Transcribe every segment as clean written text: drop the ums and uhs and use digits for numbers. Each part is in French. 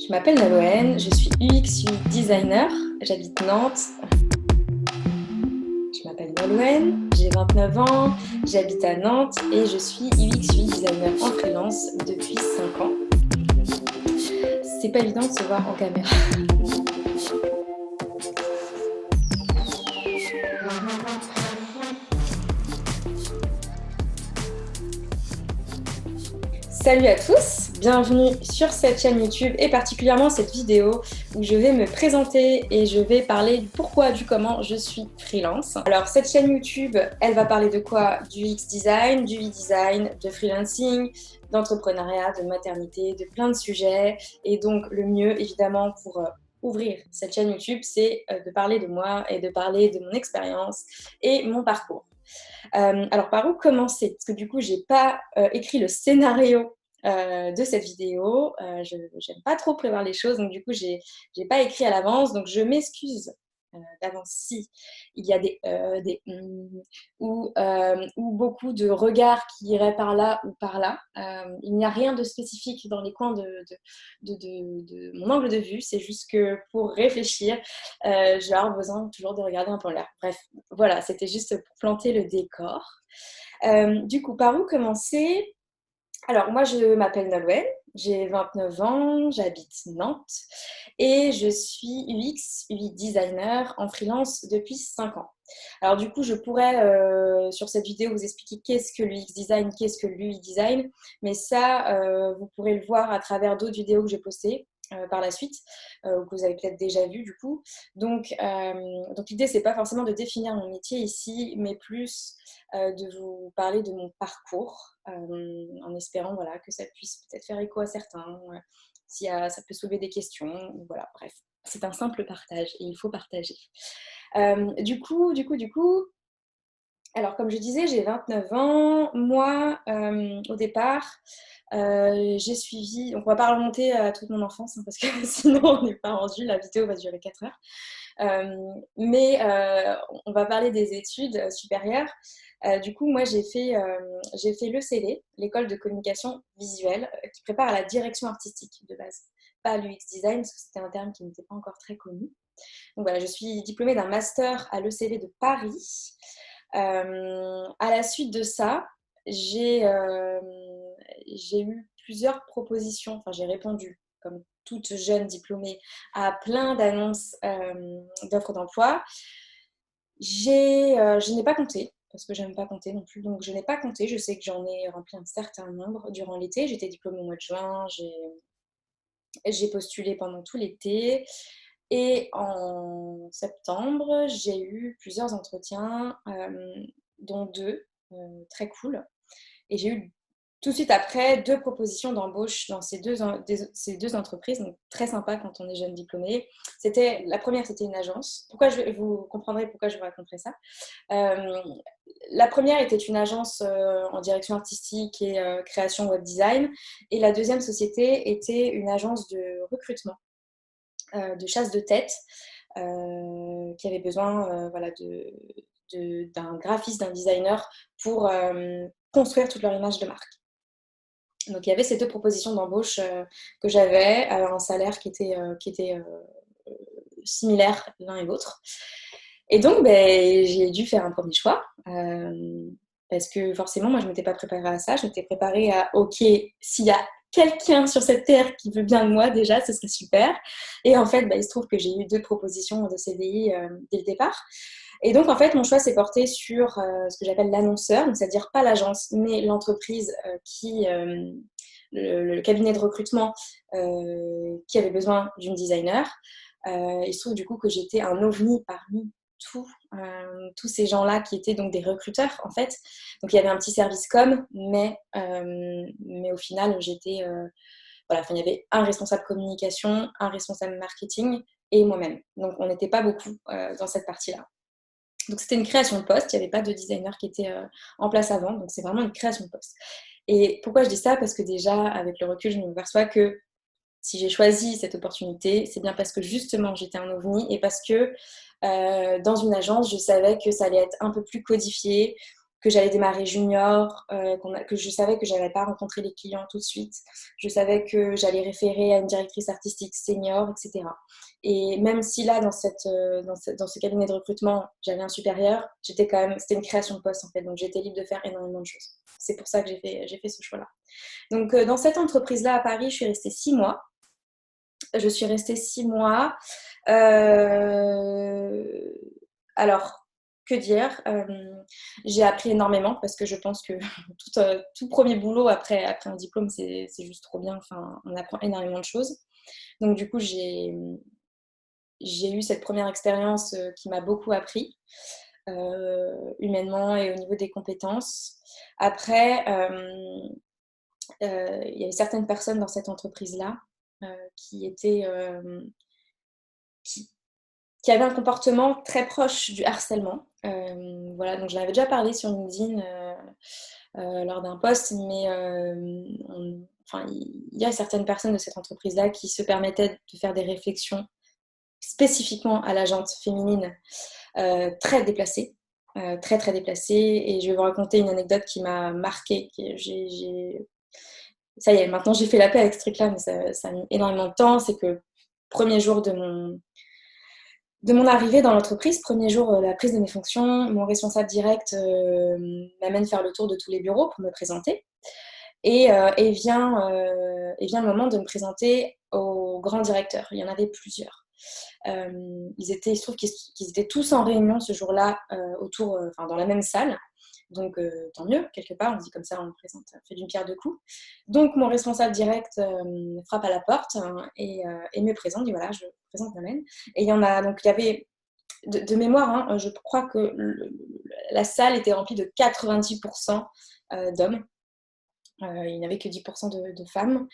Je m'appelle Naloën, je suis UX UI designer, j'habite Nantes. Je m'appelle Naloën, j'ai 29 ans, j'habite à Nantes et je suis UX UI designer en freelance depuis 5 ans. C'est pas évident de se voir en caméra. Salut à tous, bienvenue sur cette chaîne YouTube et particulièrement cette vidéo où je vais me présenter et je vais parler du pourquoi, du comment je suis freelance. Alors cette chaîne YouTube, elle va parler de quoi? Du UX design, du e-design, de freelancing, d'entrepreneuriat, de maternité, de plein de sujets. Et donc le mieux évidemment pour ouvrir cette chaîne YouTube, c'est de parler de moi et de parler de mon expérience et mon parcours. Alors, par où commencer? Parce que du coup, j'ai pas écrit le scénario de cette vidéo. Je n'aime pas trop prévoir les choses, donc du coup, j'ai pas écrit à l'avance. Donc, je m'excuse d'avance si il y a des ou beaucoup de regards qui iraient par là ou par là. Il n'y a rien de spécifique dans les coins de mon angle de vue. C'est juste que pour réfléchir, je vais avoir besoin toujours de regarder un peu en l'air. Bref, voilà, c'était juste pour planter le décor. Du coup, par où commencer? Alors, moi, je m'appelle Nolwenn, j'ai 29 ans, j'habite Nantes et je suis UX, UI designer en freelance depuis 5 ans. Alors, du coup, je pourrais, sur cette vidéo, vous expliquer qu'est-ce que l'UX design, qu'est-ce que l'UI design, mais ça, vous pourrez le voir à travers d'autres vidéos que j'ai postées. Par la suite, que vous avez peut-être déjà vu du coup. Donc l'idée, c'est pas forcément de définir mon métier ici, mais plus de vous parler de mon parcours, en espérant voilà, que ça puisse peut-être faire écho à certains, si ça peut soulever des questions. Voilà, bref, c'est un simple partage et il faut partager. Du coup, alors comme je disais, j'ai 29 ans. Moi, au départ, j'ai suivi, donc on va pas remonter à toute mon enfance, parce que sinon on n'est pas rendu, la vidéo va durer 4 heures. Mais on va parler des études supérieures. Du coup, moi, j'ai fait l'ECV, l'école de communication visuelle, qui prépare à la direction artistique de base, pas à l'UX design, parce que c'était un terme qui n'était pas encore très connu. Donc voilà, je suis diplômée d'un master à l'ECV de Paris. À la suite de ça, j'ai eu plusieurs propositions, enfin j'ai répondu comme toute jeune diplômée à plein d'annonces d'offres d'emploi. Je n'ai pas compté, parce que j'aime pas compter non plus, donc je n'ai pas compté. Je sais que j'en ai rempli un certain nombre durant l'été. J'étais diplômée au mois de juin, j'ai postulé pendant tout l'été. Et en septembre, j'ai eu plusieurs entretiens, dont deux très cool. Et j'ai eu tout de suite après 2 propositions d'embauche dans ces deux entreprises, donc très sympa quand on est jeune diplômé. La première, c'était une agence. Vous comprendrez pourquoi je vous raconterai ça. Euh, la première était une agence en direction artistique et création web design. Et la deuxième société était une agence de recrutement, de chasse de tête, qui avait besoin voilà, d'un graphiste, d'un designer pour construire toute leur image de marque. Donc il y avait ces 2 propositions d'embauche que j'avais, à un salaire qui était similaire l'un et l'autre. Et donc j'ai dû faire un premier choix, parce que forcément moi je ne m'étais pas préparée à ça. Je m'étais préparée à ok, s'il y a quelqu'un sur cette terre qui veut bien de moi, déjà ce serait super. Et en fait il se trouve que j'ai eu 2 propositions de CDI dès le départ. Et donc, en fait, mon choix s'est porté sur ce que j'appelle l'annonceur, donc c'est-à-dire pas l'agence, mais l'entreprise le cabinet de recrutement qui avait besoin d'une designer. Il se trouve du coup que j'étais un ovni parmi tous ces gens-là qui étaient donc des recruteurs, en fait. Donc, il y avait un petit service com, mais au final, voilà, il y avait un responsable communication, un responsable marketing et moi-même. Donc, on n'était pas beaucoup dans cette partie-là. Donc, c'était une création de poste. Il n'y avait pas de designer qui était en place avant. Donc, c'est vraiment une création de poste. Et pourquoi je dis ça? Parce que déjà, avec le recul, je me perçois que si j'ai choisi cette opportunité, c'est bien parce que justement, j'étais un ovni et parce que dans une agence, je savais que ça allait être un peu plus codifié, que j'allais démarrer junior, que je savais que je n'allais pas rencontrer les clients tout de suite. Je savais que j'allais référer à une directrice artistique senior, etc. Et même si là, dans ce cabinet de recrutement, j'avais un supérieur, c'était une création de poste en fait, donc j'étais libre de faire énormément de choses. C'est pour ça que j'ai fait ce choix-là. Donc dans cette entreprise-là à Paris, je suis restée 6 mois. Je suis restée 6 mois. Alors, que dire, j'ai appris énormément parce que je pense que tout premier boulot après un diplôme, c'est juste trop bien. Enfin, on apprend énormément de choses. Donc, du coup, j'ai eu cette première expérience qui m'a beaucoup appris, humainement et au niveau des compétences. Après, il y avait certaines personnes dans cette entreprise-là qui étaient. Qui, qui avait un comportement très proche du harcèlement. Voilà, donc j'en avais déjà parlé sur LinkedIn lors d'un post, mais enfin, il y a certaines personnes de cette entreprise-là qui se permettaient de faire des réflexions spécifiquement à la jante féminine très déplacées. Très très déplacées, et je vais vous raconter une anecdote qui m'a marquée. Ça y est, maintenant j'ai fait la paix avec ce truc-là, mais ça a mis énormément de temps. C'est que premier jour de mon arrivée dans l'entreprise, premier jour, la prise de mes fonctions, mon responsable direct m'amène faire le tour de tous les bureaux pour me présenter. Et vient le moment de me présenter au grand directeur. Il y en avait plusieurs. Il se trouve qu'ils étaient tous en réunion ce jour-là, dans la même salle. Donc, tant mieux, quelque part, on dit comme ça, on fait d'une pierre deux coups. Donc, mon responsable direct frappe à la porte et me présente, dit voilà, je présente Nolwenn. Et il y avait, de mémoire, hein, je crois que la salle était remplie de 90% d'hommes. Il n'y avait que 10% de femmes.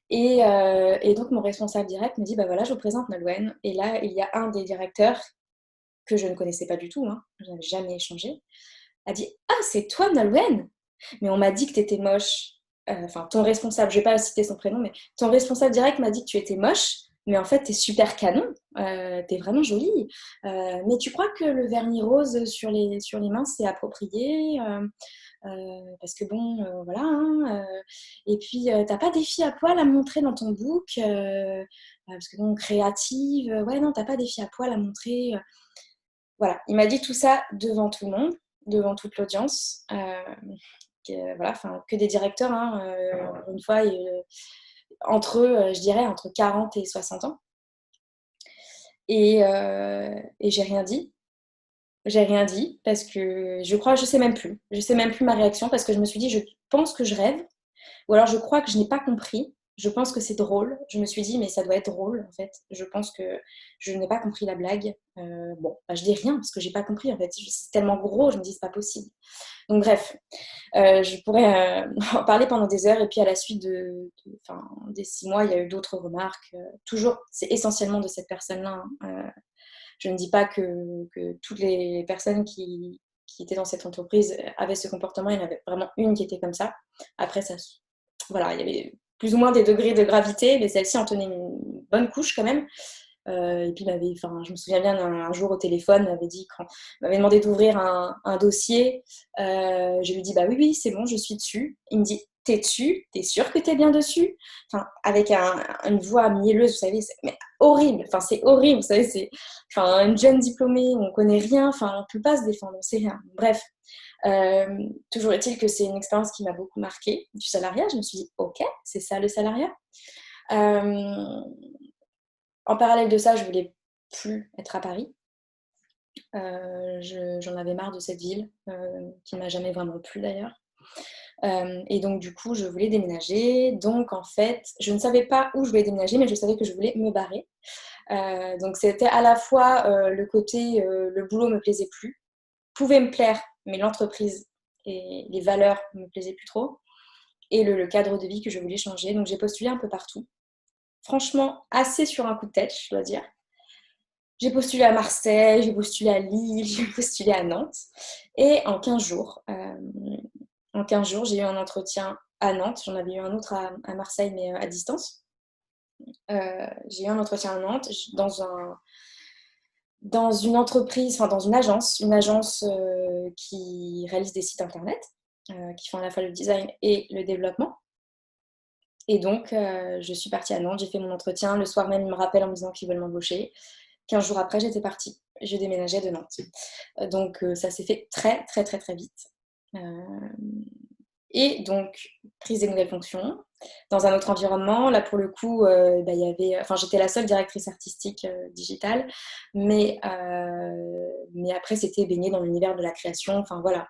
Et donc, mon responsable direct me dit bah voilà, je vous présente Nolwenn. Et là, il y a un des directeurs que je ne connaissais pas du tout, hein, je n'avais jamais échangé, a dit ah, c'est toi Nolwenn, mais on m'a dit que tu étais moche. Enfin, ton responsable, je ne vais pas citer son prénom, mais ton responsable direct m'a dit que tu étais moche, mais en fait, tu es super canon, tu es vraiment jolie. Mais tu crois que le vernis rose sur les mains, c'est approprié parce que bon, voilà. Hein, et puis, t'as pas des filles à poil à montrer dans ton book parce que bon, créative, ouais, non, t'as pas des filles à poil à montrer. Voilà, il m'a dit tout ça devant tout le monde, devant toute l'audience. Voilà, que des directeurs, hein, une fois, entre eux, je dirais, entre 40 et 60 ans. Et j'ai rien dit. J'ai rien dit parce que je sais même plus. Je sais même plus ma réaction parce que je me suis dit, je pense que je rêve. Ou alors je crois que je n'ai pas compris. Je pense que c'est drôle. Je me suis dit, mais ça doit être drôle en fait. Je pense que je n'ai pas compris la blague. Bon, bah, je dis rien parce que j'ai pas compris en fait. C'est tellement gros, je me dis, c'est pas possible. Donc bref, je pourrais en parler pendant des heures. Et puis à la suite des 6 mois, il y a eu d'autres remarques. Toujours, c'est essentiellement de cette personne-là. Hein. Je ne dis pas que toutes les personnes qui étaient dans cette entreprise avaient ce comportement. Il y en avait vraiment une qui était comme ça. Après, voilà, il y avait plus ou moins des degrés de gravité, mais celle-ci en tenait une bonne couche quand même. Et puis, je me souviens bien d'un jour au téléphone, m'avait demandé d'ouvrir un dossier. Je lui dis, bah oui, oui, c'est bon, je suis dessus. Il me dit, t'es dessus? T'es sûr que t'es bien dessus? Enfin, avec une voix mielleuse, vous savez, mais horrible. Enfin, c'est horrible, vous savez, une jeune diplômée, on connaît rien, enfin, on peut pas se défendre, on sait rien. Bref. Toujours est-il que c'est une expérience qui m'a beaucoup marquée. Du salariat, je me suis dit, ok, c'est ça le salariat. En parallèle de ça, je voulais plus être à Paris. J'en avais marre de cette ville, qui m'a jamais vraiment plu d'ailleurs. Et donc du coup, je voulais déménager. Donc en fait, je ne savais pas où je voulais déménager, mais je savais que je voulais me barrer. Donc c'était à la fois le côté, le boulot me plaisait plus, pouvait me plaire, mais l'entreprise et les valeurs ne me plaisaient plus trop. Et le cadre de vie que je voulais changer. Donc j'ai postulé un peu partout. Franchement, assez sur un coup de tête, je dois dire. J'ai postulé à Marseille, j'ai postulé à Lille, j'ai postulé à Nantes. Et en 15 jours, j'ai eu un entretien à Nantes. J'en avais eu un autre à Marseille, mais à distance. J'ai eu un entretien à Nantes dans dans une entreprise, enfin dans une agence qui réalise des sites internet, qui font à la fois le design et le développement. Et donc, je suis partie à Nantes, j'ai fait mon entretien. Le soir même, ils me rappellent en me disant qu'ils veulent m'embaucher. 15 jours après, j'étais partie. Je déménageais de Nantes. Donc, ça s'est fait très, très, très, très vite. Euh, et donc, prise des nouvelles fonctions dans un autre environnement. Là, pour le coup, il y avait, enfin, j'étais la seule directrice artistique digitale, mais après, c'était baigné dans l'univers de la création. Enfin, voilà,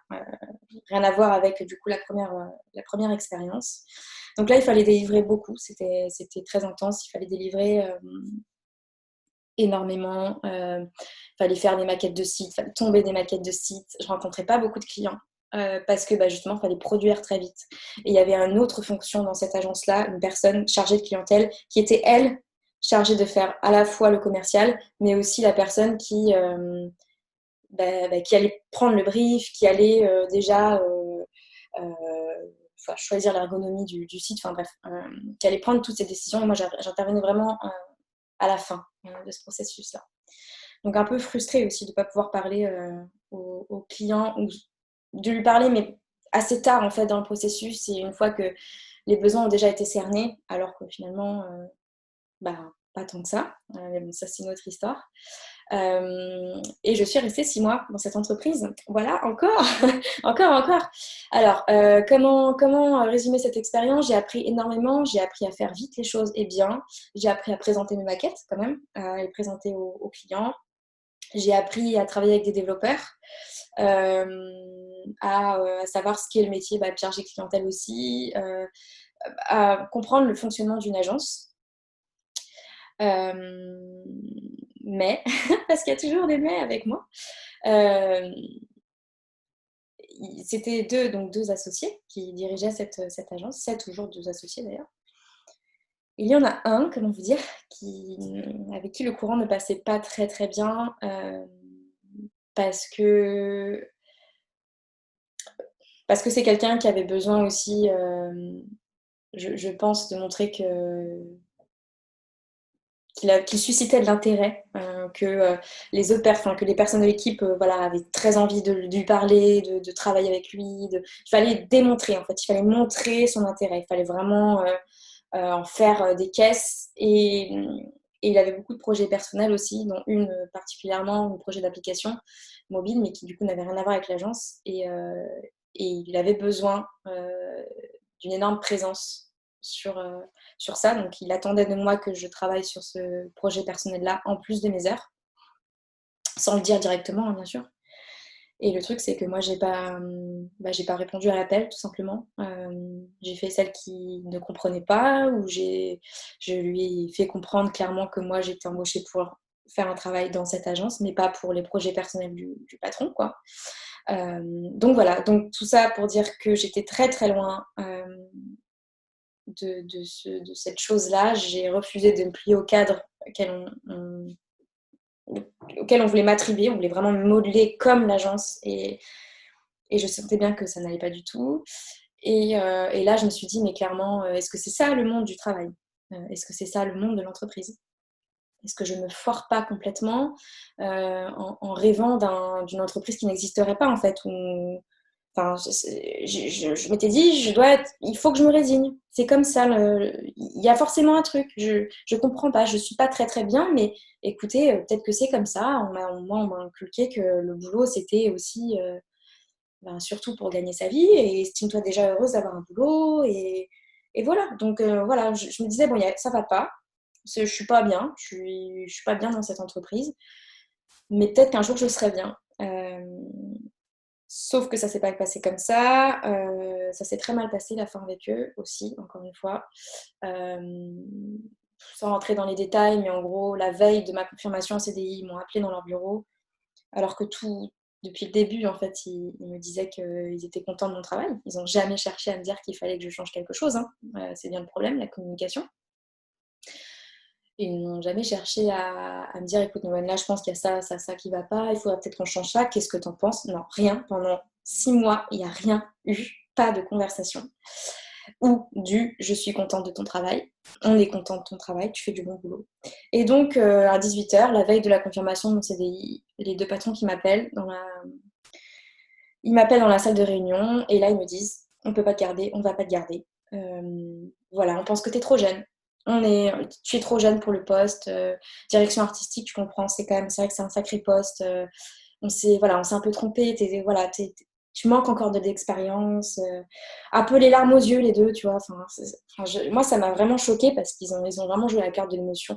rien à voir avec, du coup, la première expérience. Donc là, il fallait délivrer beaucoup. C'était très intense. Il fallait délivrer énormément. Il fallait faire des maquettes de sites, il fallait tomber des maquettes de sites. Je rencontrais pas beaucoup de clients parce que justement, il fallait produire très vite. Et il y avait une autre fonction dans cette agence-là, une personne chargée de clientèle qui était, elle, chargée de faire à la fois le commercial, mais aussi la personne qui allait prendre le brief, qui allait déjà choisir l'ergonomie du site, enfin bref, qui allait prendre toutes ces décisions. Et moi, j'intervenais vraiment à la fin de ce processus-là. Donc un peu frustrée aussi de ne pas pouvoir parler au client, ou de lui parler, mais assez tard en fait dans le processus, et une fois que les besoins ont déjà été cernés, alors que finalement, pas tant que ça. Mais bon, ça c'est une autre histoire. Et je suis restée 6 mois dans cette entreprise. Voilà, encore, encore. Alors, comment résumer cette expérience? J'ai appris énormément, j'ai appris à faire vite les choses et bien. J'ai appris à présenter mes maquettes quand même, à les présenter aux clients. J'ai appris à travailler avec des développeurs, à savoir ce qu'est le métier de chargé clientèle aussi, à comprendre le fonctionnement d'une agence. Mais, parce qu'il y a toujours des mais avec moi, euh, c'était deux associés qui dirigeaient cette agence. C'est toujours deux associés d'ailleurs. Il y en a un, comment vous dire, avec qui le courant ne passait pas très très bien, parce que c'est quelqu'un qui avait besoin aussi, je pense, de montrer qu'il suscitait de l'intérêt, les que les personnes de l'équipe avaient très envie de lui parler, de travailler avec lui. Il fallait démontrer, en fait, il fallait montrer son intérêt, il fallait vraiment en faire des caisses. Et il avait beaucoup de projets personnels aussi, dont une particulièrement, un projet d'application mobile, mais qui du coup n'avait rien à voir avec l'agence. Et il avait besoin d'une énorme présence sur ça. Donc, il attendait de moi que je travaille sur ce projet personnel-là, en plus de mes heures, sans le dire directement, hein, bien sûr. Et le truc, c'est que moi, j'ai pas répondu à l'appel, tout simplement. J'ai fait celle qui ne comprenait pas, ou je lui ai fait comprendre clairement que moi, j'étais embauchée pour faire un travail dans cette agence, mais pas pour les projets personnels du patron, quoi. Donc voilà, donc tout ça pour dire que j'étais très très loin de cette chose-là. J'ai refusé de me plier au cadre auquel on voulait m'attribuer, on voulait vraiment me modeler comme l'agence, et je sentais bien que ça n'allait pas du tout. Et là, je me suis dit, mais clairement, est-ce que c'est ça le monde du travail? Est-ce que c'est ça le monde de l'entreprise? Est-ce que je ne me foire pas complètement en rêvant d'une entreprise qui n'existerait pas, en fait, où, enfin, je m'étais dit, il faut que je me résigne. C'est comme ça. Il y a forcément un truc. Je comprends pas. Je suis pas très très bien, mais écoutez, peut-être que c'est comme ça. Moi, on m'a inculqué que le boulot, c'était aussi, surtout pour gagner sa vie. Et estime-toi déjà heureuse d'avoir un boulot. Et voilà. Donc voilà, je me disais, bon, ça va pas. Je suis pas bien. Je suis pas bien dans cette entreprise. Mais peut-être qu'un jour, je serai bien. Sauf que ça s'est pas passé comme ça. Ça s'est très mal passé la fin avec eux aussi, encore une fois. Sans rentrer dans les détails, mais en gros, la veille de ma confirmation en CDI, ils m'ont appelé dans leur bureau, alors que depuis le début, en fait, ils me disaient qu'ils étaient contents de mon travail. Ils n'ont jamais cherché à me dire qu'il fallait que je change quelque chose, hein. C'est bien le problème, la communication. Et ils n'ont jamais cherché à me dire, écoute, Noël, là, je pense qu'il y a ça qui va pas, il faudrait peut-être qu'on change ça, qu'est-ce que tu en penses? Non, rien. Pendant 6 mois, il n'y a rien eu, pas de conversation. ou du « je suis contente de ton travail ». On est content de ton travail, tu fais du bon boulot. Et donc, à 18h, la veille de la confirmation de mon CDI, les deux patrons qui m'appellent ils m'appellent dans la salle de réunion et là, ils me disent « on ne peut pas te garder, on ne va pas te garder. Voilà, on pense que tu es trop jeune. Tu es trop jeune pour le poste. Direction artistique, tu comprends, c'est vrai que c'est un sacré poste. On s'est un peu trompé. Tu manques encore de l'expérience. Un peu les larmes aux yeux, les deux, tu vois. Moi, ça m'a vraiment choquée parce ils ont vraiment joué la carte de l'émotion.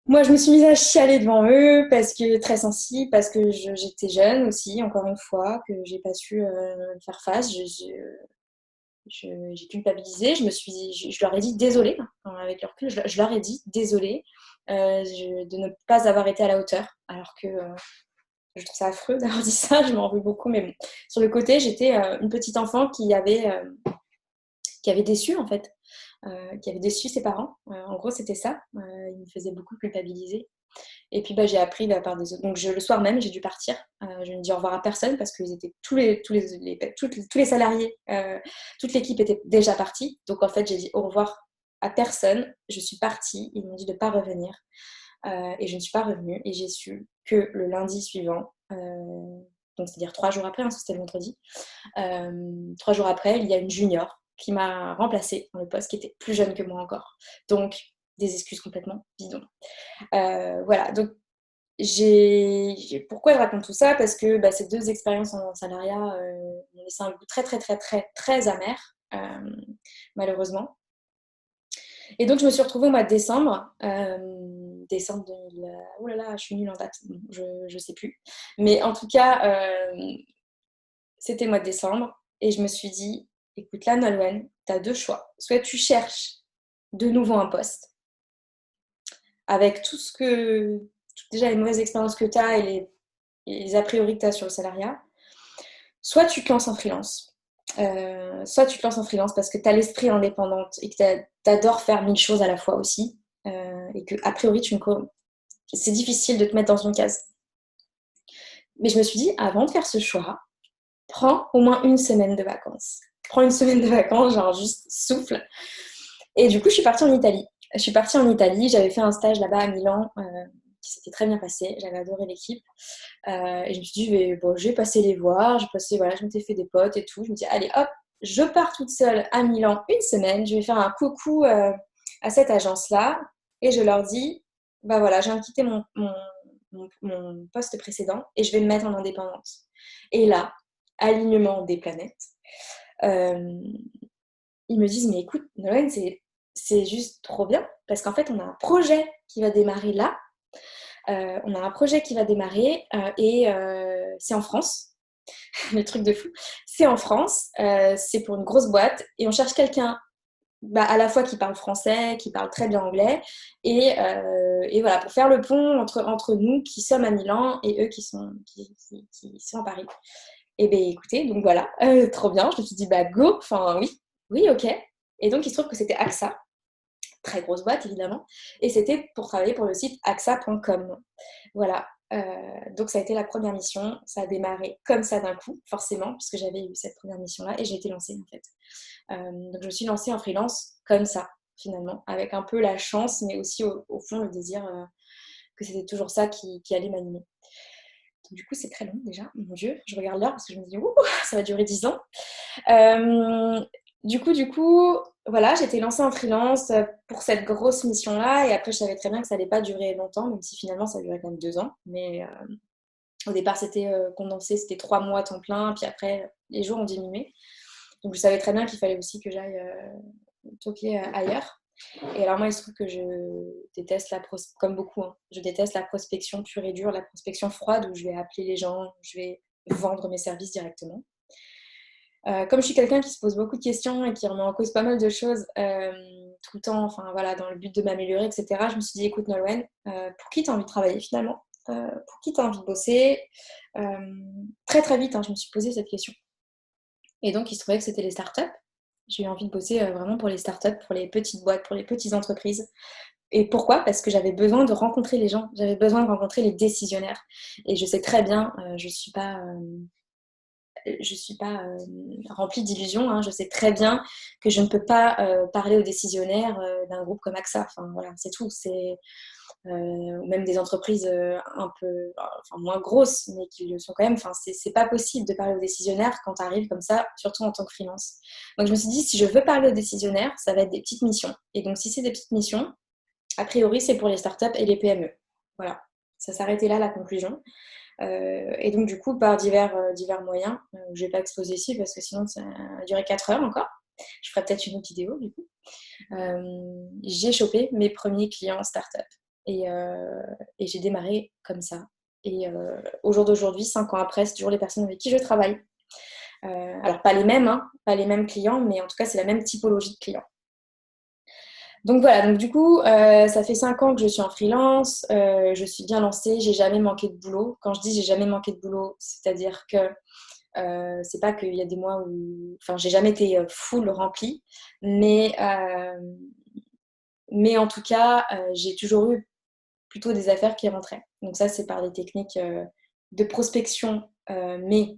Moi, je me suis mise à chialer devant eux parce que très sensible, parce que j'étais jeune aussi, encore une fois, que j'ai pas su faire face. J'ai culpabilisé, je leur ai dit désolée, avec le recul, je leur ai dit désolée de ne pas avoir été à la hauteur, alors que je trouve ça affreux d'avoir dit ça, je m'en veux beaucoup, mais bon. Sur le côté, j'étais une petite enfant qui avait déçu en fait, qui avait déçu ses parents. En gros, c'était ça, ils me faisaient beaucoup culpabiliser. Et puis j'ai appris de la part des autres. Donc le soir même, j'ai dû partir. Je n'ai dit au revoir à personne parce qu'ils étaient tous les salariés, toute l'équipe était déjà partie. Donc en fait, j'ai dit au revoir à personne. Je suis partie. Ils m'ont dit de ne pas revenir. Et je ne suis pas revenue. Et j'ai su que le lundi suivant, donc c'est-à-dire 3 jours après, c'était le vendredi, 3 jours après, il y a une junior qui m'a remplacée dans le poste, qui était plus jeune que moi encore. Donc des excuses complètement bidons. Voilà, donc pourquoi je raconte tout ça? Parce que ces deux expériences en salariat m'ont laissé un goût très, très, très, très, très amer, malheureusement. Et donc, je me suis retrouvée au mois de décembre. Décembre 2000. Oh là là, je suis nulle en date. Bon, je sais plus. Mais en tout cas, c'était le mois de décembre. Et je me suis dit, écoute, là, Nolwenn, tu as deux choix. Soit tu cherches de nouveau un poste avec déjà les mauvaises expériences que tu as et les a priori que tu as sur le salariat, soit tu te lances en freelance. Soit tu te lances en freelance parce que tu as l'esprit indépendante et que tu adores faire 1000 choses à la fois aussi. Et que, a priori, c'est difficile de te mettre dans une case. Mais je me suis dit, avant de faire ce choix, prends au moins une semaine de vacances. Prends une semaine de vacances, genre juste souffle. Et du coup, je suis partie en Italie. J'avais fait un stage là-bas à Milan qui s'était très bien passé. J'avais adoré l'équipe. Et je me suis dit, je vais passer les voir. Je m'étais fait des potes et tout. Je me dis, allez, hop, je pars toute seule à Milan une semaine. Je vais faire un coucou à cette agence-là. Et je leur dis, voilà, je viens de quitter mon poste précédent et je vais me mettre en indépendante. Et là, alignement des planètes. Ils me disent, mais écoute, Nolwenn, c'est juste trop bien parce qu'en fait, on a un projet qui va démarrer là. Et c'est en France. Le truc de fou. C'est en France. C'est pour une grosse boîte et on cherche quelqu'un à la fois qui parle français, qui parle très bien anglais et voilà, pour faire le pont entre nous qui sommes à Milan et eux qui sont à Paris. Et bien écoutez, donc voilà, trop bien. Je me suis dit, go, enfin oui, ok. Et donc il se trouve que c'était AXA. Très grosse boîte évidemment, et c'était pour travailler pour le site axa.com. Voilà, donc ça a été la première mission, ça a démarré comme ça d'un coup, forcément, puisque j'avais eu cette première mission-là, et j'ai été lancée en fait. Donc je me suis lancée en freelance comme ça, finalement, avec un peu la chance, mais aussi au fond le désir que c'était toujours ça qui allait m'animer. Donc, du coup, c'est très long déjà, mon Dieu, je regarde l'heure parce que je me dis, ça va durer 10 ans. Du coup, voilà, j'étais lancée en freelance pour cette grosse mission-là. Et après, je savais très bien que ça n'allait pas durer longtemps, même si finalement, ça a duré quand même 2 ans. Mais au départ, c'était condensé, c'était 3 mois à temps plein. Puis après, les jours ont diminué. Donc, je savais très bien qu'il fallait aussi que j'aille toquer ailleurs. Et alors, moi, il se trouve que je déteste comme beaucoup, hein, je déteste la prospection pure et dure, la prospection froide où je vais appeler les gens, je vais vendre mes services directement. Comme je suis quelqu'un qui se pose beaucoup de questions et qui remet en cause pas mal de choses tout le temps, dans le but de m'améliorer, etc., je me suis dit, écoute Nolwenn, pour qui tu as envie de travailler finalement? Pour qui tu as envie de bosser? Très très vite, je me suis posé cette question. Et donc, il se trouvait que c'était les startups. J'ai eu envie de bosser vraiment pour les startups, pour les petites boîtes, pour les petites entreprises. Et pourquoi? Parce que j'avais besoin de rencontrer les gens, j'avais besoin de rencontrer les décisionnaires. Et je sais très bien, je ne suis pas je suis pas remplie d'illusions, hein. Je sais très bien que je ne peux pas parler aux décisionnaires d'un groupe comme AXA. Enfin voilà, c'est tout. C'est même des entreprises un peu enfin, moins grosses, mais qui le sont quand même. Enfin, c'est pas possible de parler aux décisionnaires quand tu arrives comme ça, surtout en tant que freelance. Donc je me suis dit, si je veux parler aux décisionnaires, ça va être des petites missions. Et donc si c'est des petites missions, a priori, c'est pour les startups et les PME. Voilà, ça s'arrêtait là la conclusion. Et donc du coup, par divers moyens, je ne vais pas exposer ici parce que sinon ça a duré 4 heures encore. Je ferai peut-être une autre vidéo du coup. J'ai chopé mes premiers clients startup et j'ai démarré comme ça. Et au jour d'aujourd'hui, 5 ans après, c'est toujours les personnes avec qui je travaille. Alors pas les mêmes, hein, pas les mêmes clients, mais en tout cas c'est la même typologie de clients. Donc voilà, donc du coup, ça fait 5 ans que je suis en freelance, je suis bien lancée, j'ai jamais manqué de boulot. Quand je dis j'ai jamais manqué de boulot, c'est-à-dire que c'est pas qu'il y a des mois où... Enfin, j'ai jamais été full remplie, mais en tout cas, j'ai toujours eu plutôt des affaires qui rentraient. Donc ça, c'est par des techniques de prospection, mais...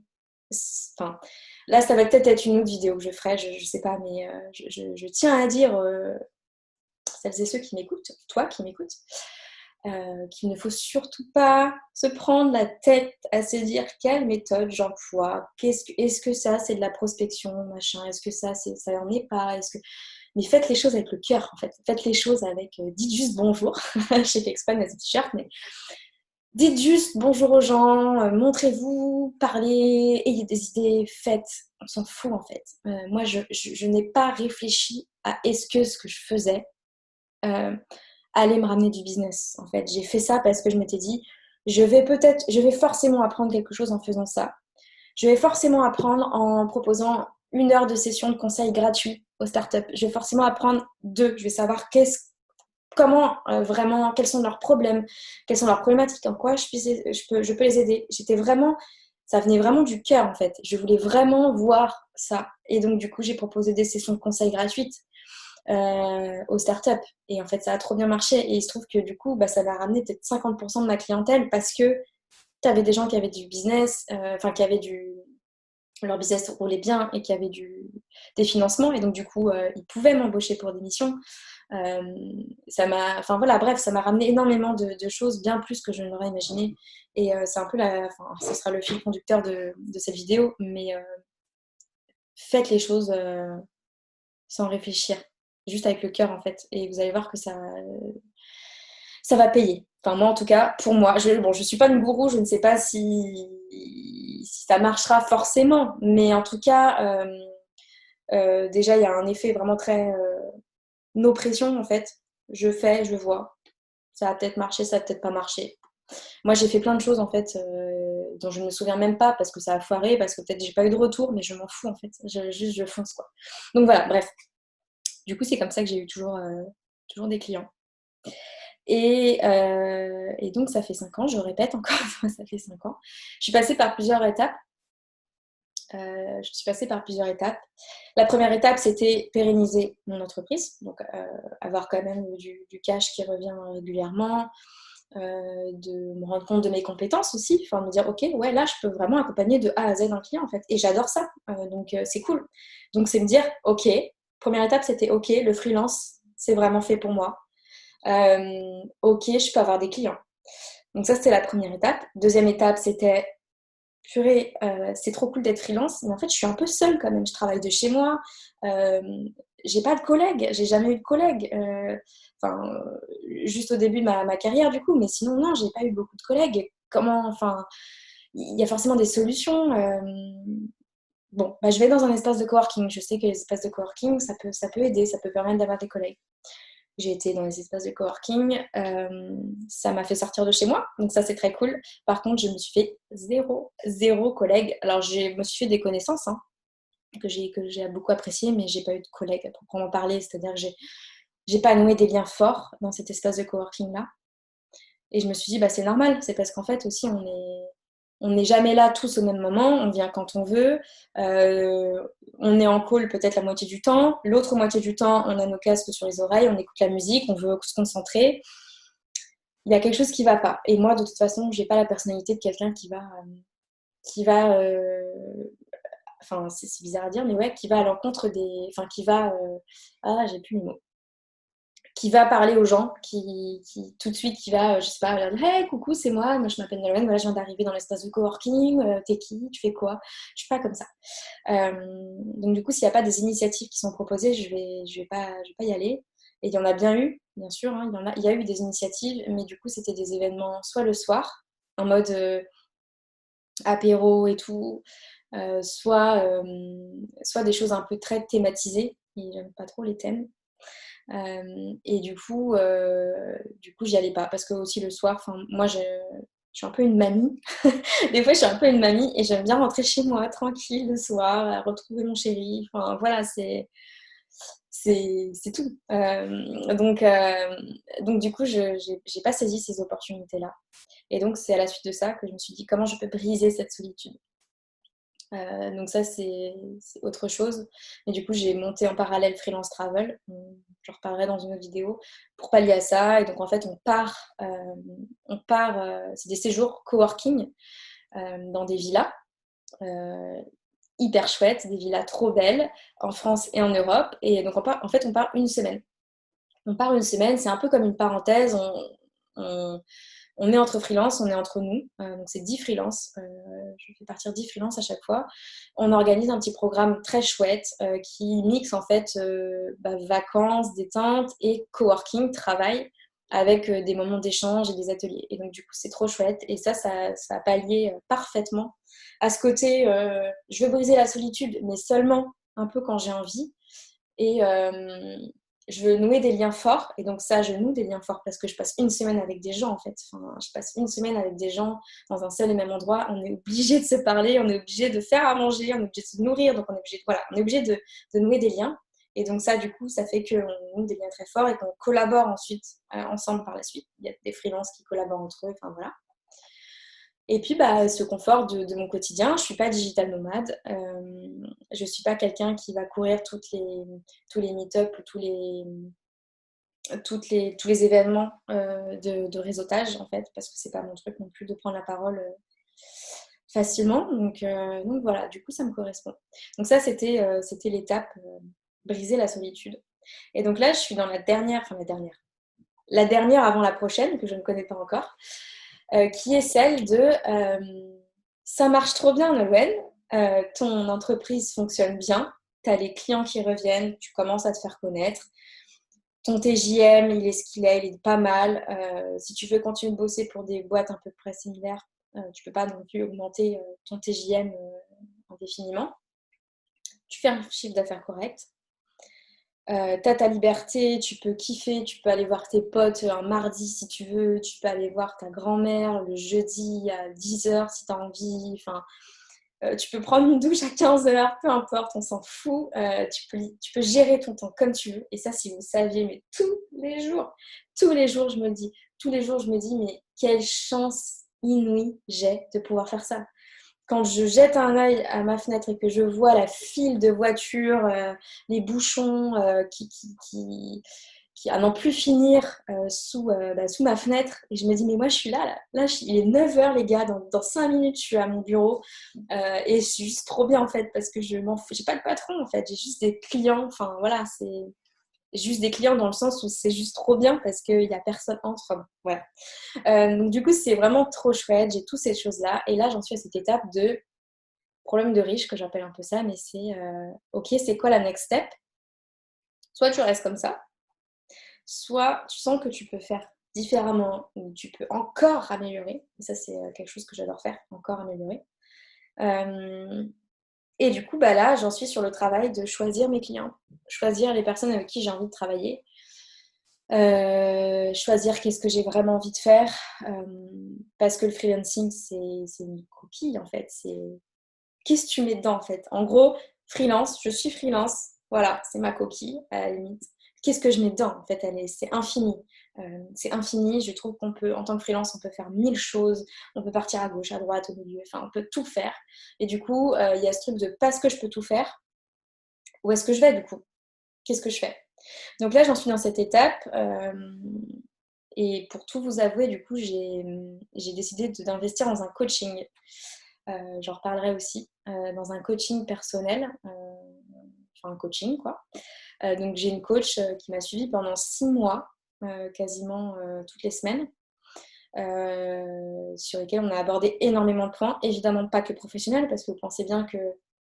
Enfin, là, ça va peut-être être une autre vidéo que je ferai, je sais pas, mais je tiens à dire... celles et ceux qui m'écoutent, toi qui m'écoutes, qu'il ne faut surtout pas se prendre la tête à se dire quelle méthode j'emploie, est-ce que ça c'est de la prospection, machin, est-ce que ça en est pas, mais faites les choses avec le cœur en fait, faites les choses avec, dites juste bonjour, j'ai fait exprès de mettre ce t-shirt, mais dites juste bonjour aux gens, montrez-vous, parlez, ayez des idées, faites, on s'en fout en fait. Moi je n'ai pas réfléchi à est-ce que ce que je faisais euh, allait me ramener du business. En fait, j'ai fait ça parce que je m'étais dit, je vais forcément apprendre quelque chose en faisant ça. Je vais forcément apprendre en proposant 1 heure de session de conseil gratuit aux startups. Je vais forcément apprendre je vais savoir comment vraiment, quels sont leurs problèmes, quelles sont leurs problématiques, en quoi je peux les aider. Ça venait vraiment du cœur en fait. Je voulais vraiment voir ça. Et donc du coup, j'ai proposé des sessions de conseil gratuites aux startups. Et en fait, ça a trop bien marché. Et il se trouve que du coup, ça m'a ramené peut-être 50% de ma clientèle parce que tu avais des gens qui avaient du business, qui avaient leur business roulait bien et qui avaient des financements. Et donc, du coup, ils pouvaient m'embaucher pour des missions. Enfin voilà, bref, ça m'a ramené énormément de choses, bien plus que je ne l'aurais imaginé. Et c'est un peu ce sera le fil conducteur de cette vidéo, mais faites les choses sans réfléchir, juste avec le cœur en fait. Et vous allez voir que ça va payer. Enfin moi en tout cas, pour moi, je suis pas une gourou, je ne sais pas si ça marchera forcément, mais en tout cas, déjà il y a un effet vraiment très no pression en fait. Je fais, je vois. Ça va peut-être marcher, ça va peut-être pas marcher. Moi j'ai fait plein de choses en fait dont je ne me souviens même pas parce que ça a foiré, parce que peut-être j'ai pas eu de retour, mais je m'en fous en fait. Je fonce quoi. Donc voilà, bref. Du coup, c'est comme ça que j'ai eu toujours des clients. Et donc, ça fait 5 ans, je répète encore, ça fait 5 ans. Je suis passée par plusieurs étapes. La première étape, c'était pérenniser mon entreprise, donc avoir quand même du cash qui revient régulièrement, de me rendre compte de mes compétences aussi, enfin de me dire, ok, ouais, là, je peux vraiment accompagner de A à Z un client, en fait, et j'adore ça, donc c'est cool. Donc, c'est me dire, ok, première étape, c'était, ok, le freelance, c'est vraiment fait pour moi. Ok, je peux avoir des clients. Donc ça, c'était la première étape. Deuxième étape, c'était, purée, c'est trop cool d'être freelance, mais en fait, je suis un peu seule quand même. Je travaille de chez moi. Euh, j'ai pas de collègues. J'ai jamais eu de collègues. Enfin, juste au début de ma carrière, du coup. Mais sinon, non, j'ai pas eu beaucoup de collègues. Comment, enfin, il y a forcément des solutions. Bon, je vais dans un espace de coworking. Je sais que les espaces de coworking, ça peut aider, ça peut permettre d'avoir des collègues. J'ai été dans les espaces de coworking. Ça m'a fait sortir de chez moi, donc ça c'est très cool. Par contre, je me suis fait zéro collègue. Alors, je me suis fait des connaissances hein, que j'ai beaucoup appréciées, mais j'ai pas eu de collègues à proprement parler. C'est-à-dire que j'ai pas noué des liens forts dans cet espace de coworking là. Et je me suis dit, c'est normal. C'est parce qu'en fait aussi, on n'est jamais là tous au même moment, on vient quand on veut, on est en call peut-être la moitié du temps, l'autre moitié du temps, on a nos casques sur les oreilles, on écoute la musique, on veut se concentrer. Il y a quelque chose qui ne va pas. Et moi, de toute façon, je n'ai pas la personnalité de quelqu'un qui va enfin c'est bizarre à dire, mais ouais, qui va à l'encontre des, enfin qui va, j'ai plus les mots, qui va parler aux gens, qui tout de suite, qui va, je sais pas, leur dire hey, coucou, c'est moi je m'appelle Nolwenn, voilà, je viens d'arriver dans l'espace de coworking, t'es qui, tu fais quoi? Je suis pas comme ça. Donc du coup, s'il n'y a pas des initiatives qui sont proposées, je vais pas y aller. Et il y en a bien eu, bien sûr, hein, il y a eu des initiatives, mais du coup, c'était des événements soit le soir, en mode apéro et tout, soit des choses un peu très thématisées, et j'aime pas trop les thèmes. Et du coup, j'y allais pas, parce que aussi le soir, moi, je suis un peu une mamie. Des fois, je suis un peu une mamie et j'aime bien rentrer chez moi tranquille le soir, retrouver mon chéri. Enfin, voilà, c'est tout. Donc, du coup, j'ai pas saisi ces opportunités-là. Et donc, c'est à la suite de ça que je me suis dit comment je peux briser cette solitude. Donc ça, c'est autre chose. Mais du coup, j'ai monté en parallèle freelance travel. Je reparlerai dans une autre vidéo pour pallier à ça. Et donc, en fait, c'est des séjours coworking dans des villas hyper chouettes, des villas trop belles en France et en Europe. Et donc, en fait, on part une semaine. On part une semaine, c'est un peu comme une parenthèse. On, on est entre freelance, on est entre nous. Donc, c'est 10 freelances. Je fais partir 10 freelances à chaque fois. On organise un petit programme très chouette qui mixe en fait vacances, détente et coworking, travail, avec des moments d'échange et des ateliers. Et donc, du coup, c'est trop chouette. Et ça a pallié parfaitement à ce côté je veux briser la solitude, mais seulement un peu quand j'ai envie. Et je veux nouer des liens forts. Et donc ça, je noue des liens forts parce que je passe une semaine avec des gens, en fait. Enfin, je passe une semaine avec des gens dans un seul et même endroit. On est obligé de se parler, on est obligé de faire à manger, on est obligé de se nourrir. Donc on est obligé de nouer des liens. Et donc ça, du coup, ça fait qu'on noue des liens très forts et qu'on collabore ensuite ensemble par la suite. Il y a des freelances qui collaborent entre eux. Enfin, voilà. Et puis, ce confort de mon quotidien, je ne suis pas digital nomade. Je ne suis pas quelqu'un qui va courir tous les meet-up, tous les événements de réseautage, en fait, parce que ce n'est pas mon truc non plus de prendre la parole facilement. Donc voilà, du coup, ça me correspond. Donc ça, c'était l'étape briser la solitude. Et donc là, je suis dans la dernière avant la prochaine, que je ne connais pas encore. Qui est celle de ça marche trop bien, Nolwenn, ton entreprise fonctionne bien, tu as les clients qui reviennent, tu commences à te faire connaître, ton TJM, il est ce qu'il est, il est pas mal. Si tu veux continuer de bosser pour des boîtes à peu près similaires, tu peux pas non plus augmenter ton TJM indéfiniment. Tu fais un chiffre d'affaires correct. T'as ta liberté, tu peux kiffer, tu peux aller voir tes potes un mardi si tu veux, tu peux aller voir ta grand-mère le jeudi à 10h si tu as envie, enfin, tu peux prendre une douche à 15h, peu importe, on s'en fout, tu peux gérer ton temps comme tu veux, et ça si vous saviez, mais tous les jours je me le dis, tous les jours je me dis, mais quelle chance inouïe j'ai de pouvoir faire ça. Quand je jette un œil à ma fenêtre et que je vois la file de voitures, les bouchons qui à n'en plus finir sous ma fenêtre, et je me dis, mais moi je suis là il est 9h les gars, dans 5 minutes je suis à mon bureau, et c'est juste trop bien en fait, parce que je m'en fous, j'ai pas de patron en fait, j'ai juste des clients, enfin voilà, c'est juste des clients dans le sens où c'est juste trop bien parce qu'il n'y a personne entre, enfin, voilà. Donc du coup, c'est vraiment trop chouette. J'ai toutes ces choses-là. Et là, j'en suis à cette étape de problème de riche, que j'appelle un peu ça. Mais c'est, OK, c'est quoi la next step? Soit tu restes comme ça, soit tu sens que tu peux faire différemment ou tu peux encore améliorer. Et ça, c'est quelque chose que j'adore faire, encore améliorer. Et du coup, là, j'en suis sur le travail de choisir mes clients, choisir les personnes avec qui j'ai envie de travailler. Choisir qu'est-ce que j'ai vraiment envie de faire, parce que le freelancing c'est une coquille en fait, c'est qu'est-ce que tu mets dedans en fait, en gros freelance, je suis freelance, voilà, c'est ma coquille à la limite. Qu'est-ce que je mets dedans en fait, c'est infini. C'est infini, je trouve qu'on peut, en tant que freelance, on peut faire 1000 choses, on peut partir à gauche, à droite, au milieu, enfin on peut tout faire. Et du coup il y a ce truc de parce que je peux tout faire, où est-ce que je vais du coup, qu'est-ce que je fais? Donc là, j'en suis dans cette étape. Et pour tout vous avouer, du coup, j'ai décidé d'investir dans un coaching. j'en reparlerai aussi, dans un coaching personnel, enfin un coaching quoi. Donc j'ai une coach qui m'a suivie pendant 6 mois, quasiment toutes les semaines, sur lesquels on a abordé énormément de points. Évidemment pas que professionnels, parce que vous pensez bien que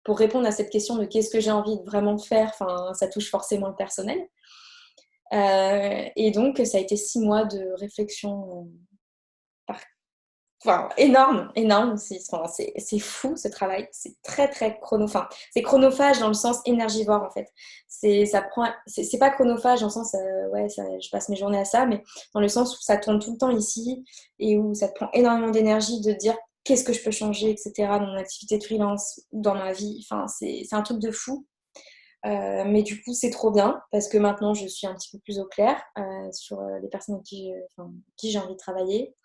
pour répondre à cette question de qu'est-ce que j'ai envie de vraiment faire, ça touche forcément le personnel. Et donc ça a été 6 mois de réflexion par énorme, énorme. C'est fou ce travail. C'est très, très c'est chronophage dans le sens énergivore en fait. C'est pas chronophage dans le sens, je passe mes journées à ça, mais dans le sens où ça tourne tout le temps ici et où ça te prend énormément d'énergie de dire qu'est-ce que je peux changer, etc. dans mon activité de freelance, dans ma vie. C'est un truc de fou. Mais du coup, c'est trop bien parce que maintenant, je suis un petit peu plus au clair sur les personnes avec qui j'ai envie de travailler.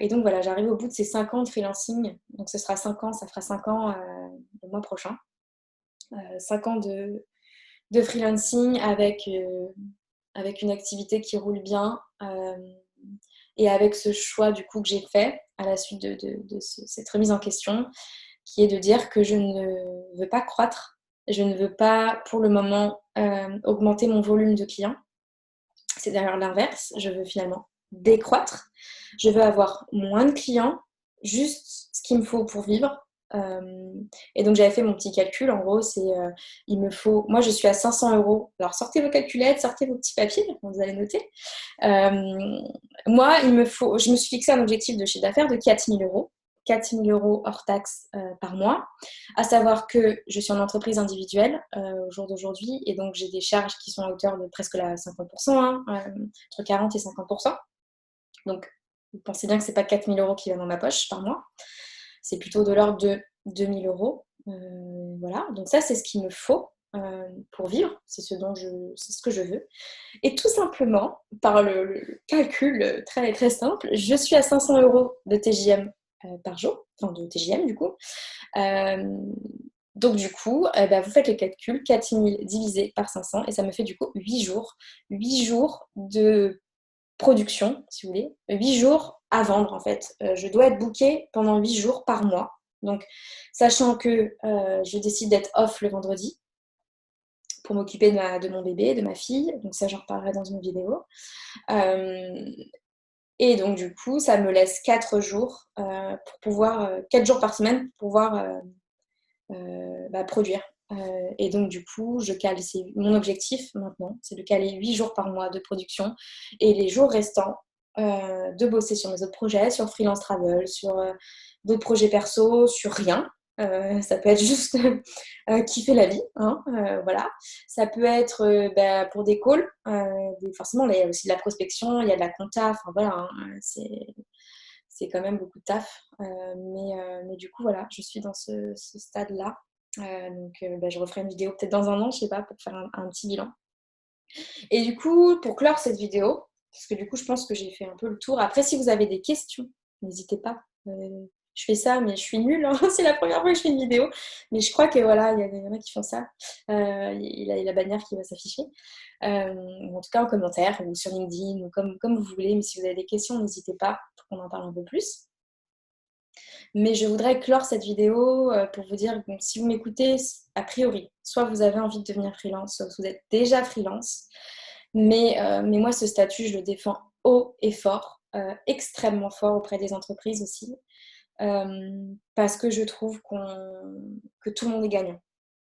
Et donc voilà, j'arrive au bout de ces 5 ans de freelancing. Donc ce sera 5 ans, ça fera 5 ans le mois prochain. 5 ans de freelancing avec une activité qui roule bien et avec ce choix du coup que j'ai fait à la suite de cette remise en question, qui est de dire que je ne veux pas croître, je ne veux pas pour le moment augmenter mon volume de clients. C'est d'ailleurs l'inverse, je veux finalement décroître. Je veux avoir moins de clients, juste ce qu'il me faut pour vivre. Et donc j'avais fait mon petit calcul, en gros il me faut, moi je suis à 500 euros, alors sortez vos calculettes, sortez vos petits papiers, vous allez noter. Moi je me suis fixé un objectif de chiffre d'affaires de 4000 euros. 4 000 euros hors taxe par mois, à savoir que je suis en entreprise individuelle au jour d'aujourd'hui et donc j'ai des charges qui sont à hauteur de presque 50%, entre 40 et 50%. Donc vous pensez bien que ce n'est pas 4 000 euros qui viennent dans ma poche par mois, c'est plutôt de l'ordre de 2 000 euros. Voilà, donc ça c'est ce qu'il me faut pour vivre, c'est ce que je veux. Et tout simplement, par le calcul très, très simple, je suis à 500 euros de TJM par jour, enfin de TJM du coup. Donc du coup, vous faites le calcul, 4000 divisé par 500 et ça me fait du coup 8 jours. 8 jours de production, si vous voulez. 8 jours à vendre en fait. Je dois être bookée pendant 8 jours par mois. Donc, sachant que je décide d'être off le vendredi pour m'occuper de mon bébé, de ma fille. Donc ça, j'en reparlerai dans une vidéo. Et donc, du coup, ça me laisse 4 jours pour pouvoir, 4 jours par semaine pour pouvoir produire. Et donc, du coup, c'est mon objectif maintenant, c'est de caler 8 jours par mois de production et les jours restants, de bosser sur mes autres projets, sur Freelance Travel, sur d'autres projets perso, sur rien. Ça peut être juste kiffer la vie, hein, voilà. Ça peut être pour des calls, forcément, il y a aussi de la prospection, il y a de la compta, enfin voilà, hein, c'est quand même beaucoup de taf. Mais du coup, voilà, je suis dans ce stade-là. Je referai une vidéo peut-être dans un an, je sais pas, pour faire un petit bilan. Et du coup, pour clore cette vidéo, parce que du coup, je pense que j'ai fait un peu le tour. Après, si vous avez des questions, n'hésitez pas. Je fais ça, mais je suis nulle, hein. C'est la première fois que je fais une vidéo. Mais je crois que voilà, il y en a qui font ça. Il y a la bannière qui va s'afficher. En tout cas, en commentaire ou sur LinkedIn, ou comme vous voulez. Mais si vous avez des questions, n'hésitez pas pour qu'on en parle un peu plus. Mais je voudrais clore cette vidéo pour vous dire, bon, si vous m'écoutez, a priori, soit vous avez envie de devenir freelance, soit vous êtes déjà freelance. Mais moi, ce statut, je le défends haut et fort, extrêmement fort auprès des entreprises aussi, parce que je trouve que tout le monde est gagnant.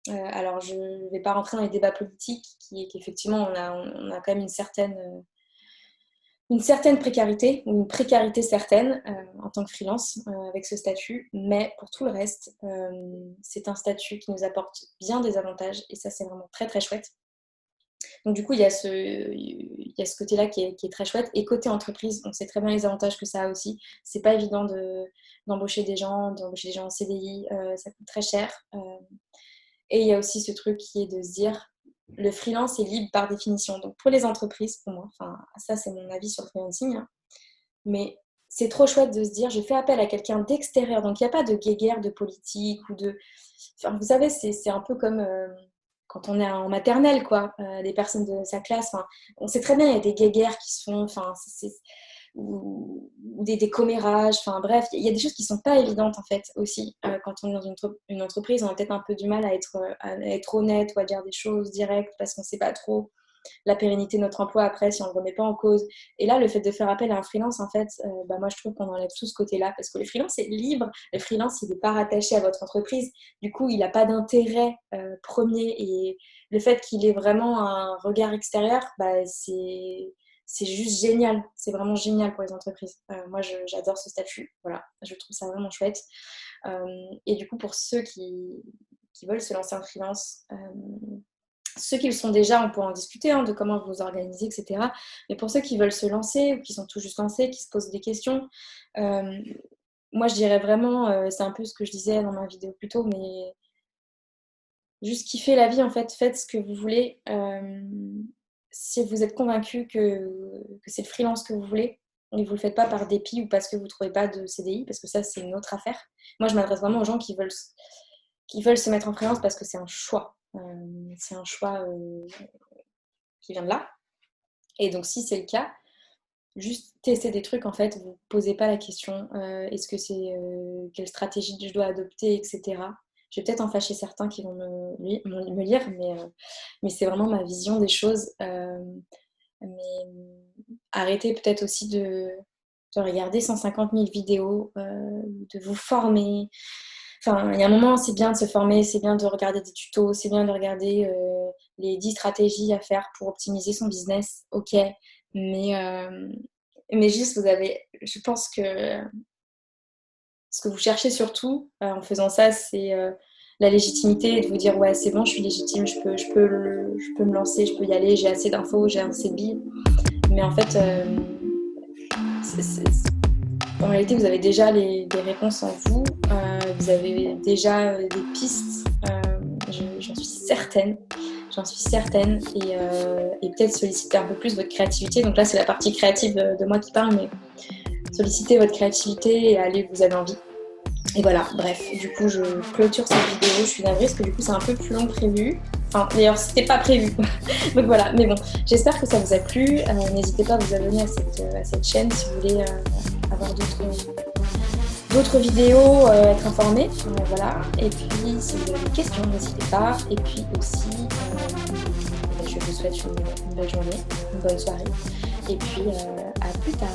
Alors, je ne vais pas rentrer dans les débats politiques, qu'effectivement, on a quand même une certaine précarité, ou une précarité certaine en tant que freelance avec ce statut, mais pour tout le reste, c'est un statut qui nous apporte bien des avantages et ça c'est vraiment très très chouette. Donc du coup il y a ce côté-là qui est très chouette et côté entreprise, on sait très bien les avantages que ça a aussi. C'est pas évident d'embaucher des gens en CDI, ça coûte très cher. Et il y a aussi ce truc qui est de se dire le freelance est libre par définition. Donc pour les entreprises, pour moi, ça c'est mon avis sur le freelancing, hein, mais c'est trop chouette de se dire je fais appel à quelqu'un d'extérieur. Donc il n'y a pas de guéguerre de politique ou de... Enfin, vous savez, c'est un peu comme quand on est en maternelle, quoi, des personnes de sa classe. On sait très bien, il y a des guéguerres qui se font. ou des commérages, enfin bref, il y a des choses qui sont pas évidentes en fait aussi. Quand on est dans une entreprise, on a peut-être un peu du mal à être honnête ou à dire des choses directes parce qu'on sait pas trop la pérennité de notre emploi après si on ne le remet pas en cause. Et là, le fait de faire appel à un freelance, en fait, moi je trouve qu'on enlève tout ce côté-là parce que le freelance est libre, le freelance il n'est pas rattaché à votre entreprise, du coup il n'a pas d'intérêt premier et le fait qu'il ait vraiment un regard extérieur, c'est juste génial, c'est vraiment génial pour les entreprises. Moi j'adore ce statut, voilà, je trouve ça vraiment chouette. Et du coup pour ceux qui veulent se lancer en freelance, ceux qui le sont déjà, on peut en discuter de comment vous organisez, etc. Mais pour ceux qui veulent se lancer ou qui sont tout juste lancés, qui se posent des questions, moi je dirais vraiment, c'est un peu ce que je disais dans ma vidéo plus tôt, mais juste kiffer la vie en fait, faites ce que vous voulez. Si vous êtes convaincu que c'est le freelance que vous voulez, et vous ne le faites pas par dépit ou parce que vous ne trouvez pas de CDI, parce que ça c'est une autre affaire. Moi je m'adresse vraiment aux gens qui veulent se mettre en freelance parce que c'est un choix. C'est un choix qui vient de là. Et donc, si c'est le cas, juste tester des trucs, en fait, vous ne posez pas la question est-ce que c'est quelle stratégie je dois adopter, etc. Je vais peut-être en fâcher certains qui vont me lire, mais c'est vraiment ma vision des choses. Mais arrêtez peut-être aussi de regarder 150 000 vidéos, de vous former. Enfin, il y a un moment, c'est bien de se former, c'est bien de regarder des tutos, c'est bien de regarder les 10 stratégies à faire pour optimiser son business, ok. Mais juste, je pense que ce que vous cherchez surtout en faisant ça, c'est la légitimité et de vous dire ouais, c'est bon, je suis légitime, je peux me lancer, je peux y aller, j'ai assez d'infos, j'ai assez de billes. Mais en fait, en réalité, vous avez déjà les réponses en vous, vous avez déjà des pistes, j'en suis certaine. J'en suis certaine. Et peut-être solliciter un peu plus votre créativité. Donc là, c'est la partie créative de moi qui parle, mais solliciter votre créativité et aller où vous avez envie. Et voilà, bref, du coup, je clôture cette vidéo. Je suis navrée parce que du coup, c'est un peu plus long que prévu. Enfin, d'ailleurs, c'était pas prévu. Donc voilà, mais bon, j'espère que ça vous a plu. N'hésitez pas à vous abonner à cette chaîne si vous voulez avoir d'autres vidéos, être informé. Voilà. Et puis, si vous avez des questions, n'hésitez pas. Et puis aussi, je vous souhaite une belle journée, une bonne soirée. Et puis, à plus tard.